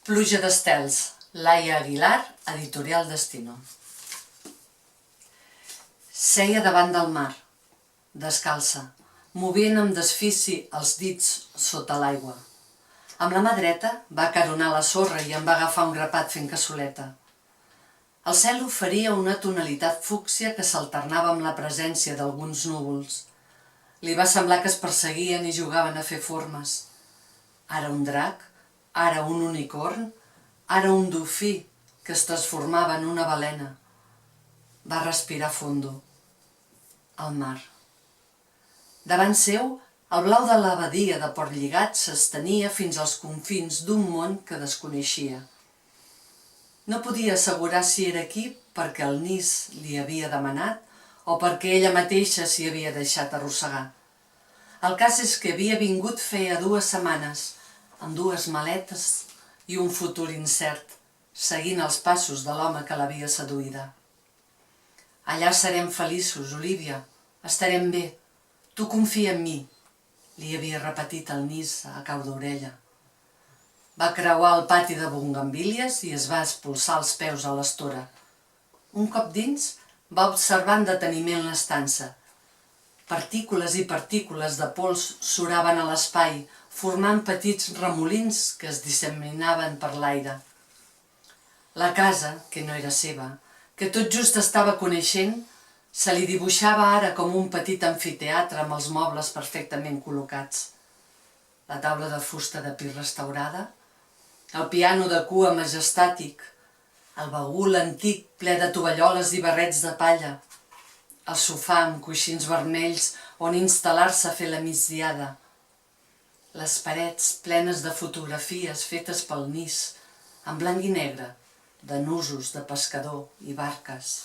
Pluja d'estels, Laia Aguilar, editorial Destino. Seia davant del mar, descalça, movent amb desfici els dits sota l'aigua. Amb la mà dreta va acaronar la sorra i en va agafar un grapat fent cassoleta. El cel oferia una tonalitat fúcsia que s'alternava amb la presència d'alguns núvols. Li va semblar que es perseguien i jugaven a fer formes. Ara un drac, ara un unicorn, ara un dofí que es transformava en una balena. Va respirar fondo. El mar. Davant seu, el blau de la badia de Portlligat s'estenia fins als confins d'un món que desconeixia. No podia assegurar si era aquí perquè el Nis li havia demanat o perquè ella mateixa s'hi havia deixat arrossegar. El cas és que havia vingut feia 2 setmanes, amb 2 maletes i un futur incert, seguint els passos de l'home que l'havia seduïda. Allà serem feliços, Olívia, estarem bé, tu confia en mi, li havia repetit el Nis a cau d'orella. Va creuar el pati de bugambilles i es va expulsar els peus a l'estora. Un cop dins, va observar amb deteniment l'estança. Partícules i partícules de pols suraven a l'espai, formant petits remolins que es disseminaven per l'aire. La casa, que no era seva, que tot just estava coneixent, se li dibuixava ara com un petit amfiteatre amb els mobles perfectament col·locats. La taula de fusta de pi restaurada, el piano de cua majestàtic, el bagul antic ple de tovalloles i barrets de palla, el sofà amb coixins vermells on instal·lar-se a fer la migdiada, les parets plenes de fotografies fetes pel Nis, en blanc i negre, de nusos de pescador i barques.